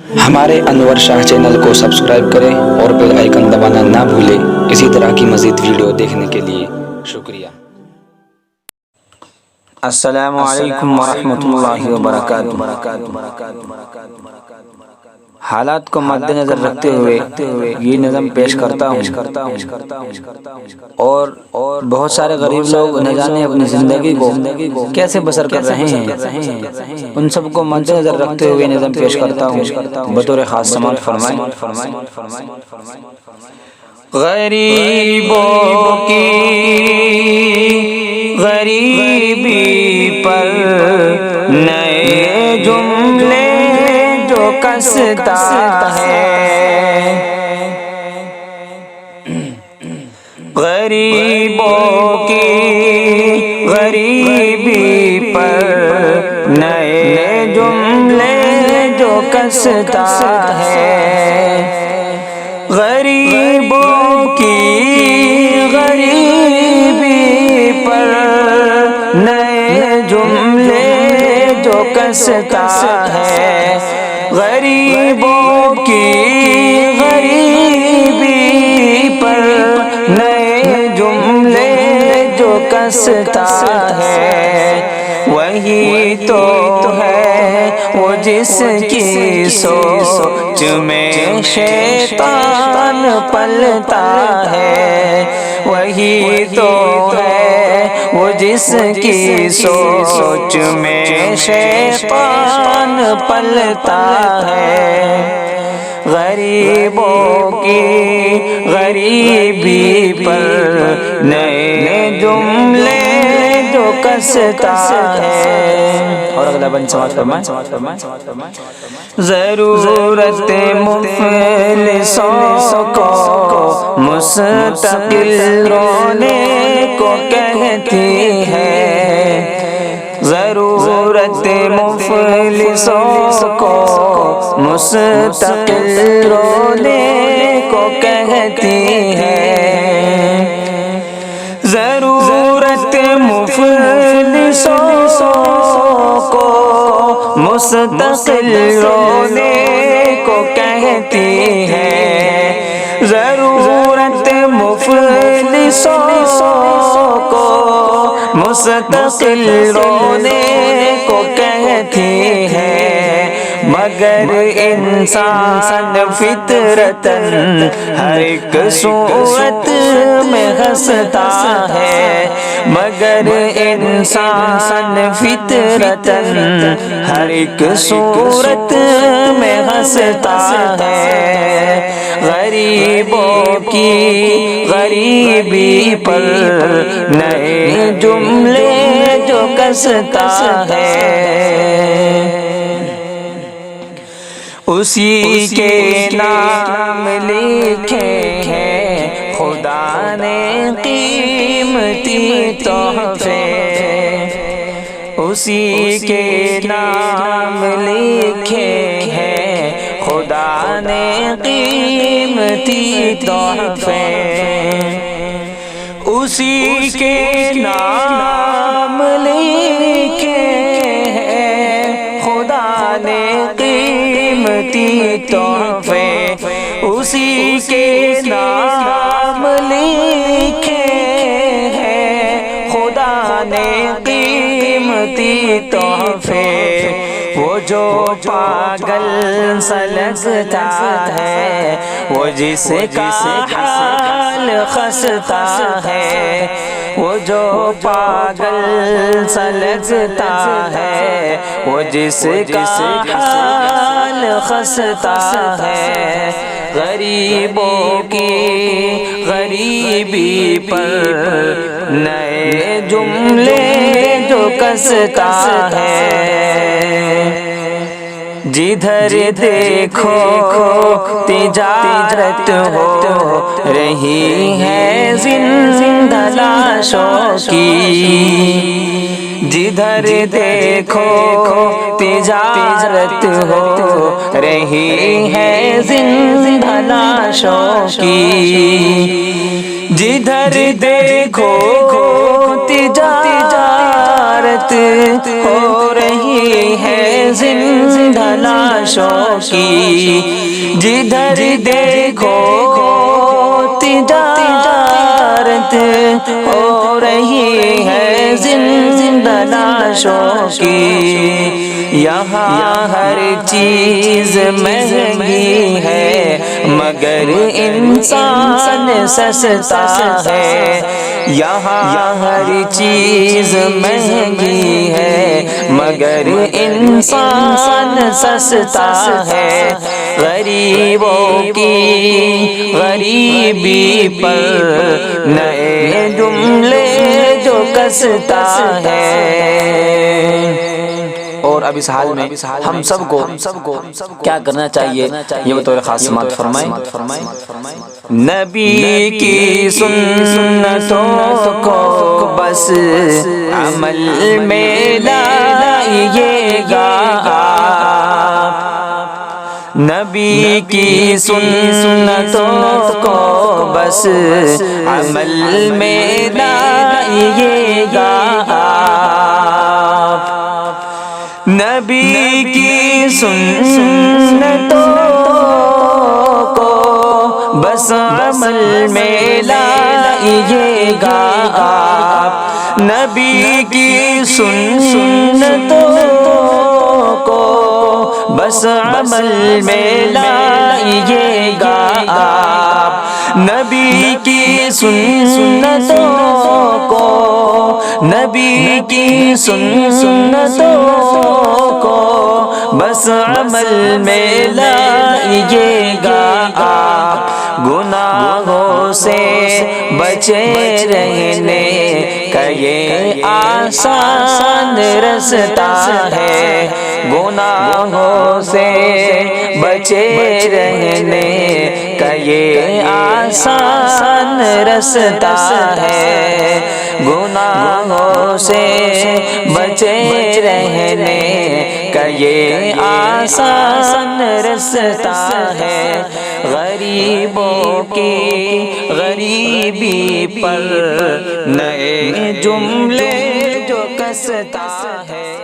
ہمارے انور شاہ چینل کو سبسکرائب کریں اور بیل آئیکن دبانا نہ بھولیں اسی طرح کی مزید ویڈیو دیکھنے کے لیے شکریہ۔ السلام علیکم ورحمۃ اللہ وبرکاتہ۔ حالات کو مد نظر رکھتے ہوئے یہ نظم پیش کرتا ہوں، اور بہت سارے غریب لوگ نہ جانے اپنی زندگی کو کیسے بسر کر رہے ہیں، ان سب کو مد نظر رکھتے ہوئے نظم پیش کرتا ہوں، بطور خاص سماعت فرمائیں۔ غریبوں کی غریبی پر نئے جملے جو کستا ہے، غریبوں کی غریبی پر نئے جملے جو کستا ہے، غریبوں کی غریبی پر نئے جملے جو کستا ہے، غریبوں کی غریبی پر نئے جملے جو کستا ہے، وہی تو ہے وہ جس کی سوچ میں شیطان پلتا ہے، وہی تو ہے وہ جس کی سوچ میں شیطان پلتا ہے، غریبوں کی غریبی پر نئے جملے جو کستا ہے۔ اور اگلا بند سماعت فرمائیں۔ ضرورت مفلسوں کو مستقل رونے کو کہتی ہے، ضرورت مفلسوں کو مستقل رونے کو کہتی ہے، ضرورت مفلسوں کو مستقل رونے کو کہتی ہے، ضرورت مفلسوں کو مستقل رونے کو کہتی ہے، مگر انسان فطرتاً ہر ایک صورت میں ہنستا ہے، مگر انسان فطرتاً ہر ایک صورت میں ہنستا ہے، غریبوں کی غریبی پر نئے جملے جو کستا ہے، اسی کے نام لکھے ہیں خدا نے قیمتی تحفے، اسی کے نام لکھے ہیں خدا نے قیمتی تحفے، اسی کے نام لکھے ہیں خدا نے قیمتی تحفے، اسی کے نام لکھے ہیں خدا نے قیمتی تحفے، وہ جو پاگل سا لگتا ہے وہ جس کا حال خستہ ہے، وہ جو پاگل سا لگتا ہے وہ جس کا حال خستہ ہے، غریبوں کی غریبی پر نئے جملے جو کستا ہے، جدھر دیکھو تجارت ہو رہی ہے زندہ لاشوں کی، جدھر دیکھو تجارت ہو رہی ہے زندہ لاشوں کی، جدھر دیکھو تجارت ہو رہی ہے زندہ لاشوں کی، جدھر دیکھو تجارت ہو رہی ہے زندہ لاشوں کی، یہاں ہر چیز مہنگی ہے مگر انسان سستا ہے، یہاں ہر چیز مہنگی ہے مگر انسان سستا ہے، غریبوں کی غریبی پر نئے جملے جو کستا ہے۔ اور اب اس حال میں ہم سب کو کیا کرنا چاہیے یہ بطور خاص سماعت فرمائیں۔ نبی کی سنتوں کو بس عمل میں لائیے گا آپ، نبی کی سنتوں کو بس عمل میں لائیے گا آپ، نبی کی سنتوں کو بس عمل میں لائیے گا آپ، نبی کی سنتوں کو بس عمل میں لائیے گا آپ، نبی کی سنتوں کو، نبی کی سنتوں کو بس عمل میں لائیے گا آپ، گناہوں سے بچے رہنے کا یہ آسان رستہ ہے، گناہوں سے بچے رہنے کا یہ آسان رستہ ہے، گناہوں سے بچے رہنے کا یہ آسان رستہ ہے، غریبوں کی غریبی پر نئے جملے جو کستا ہے۔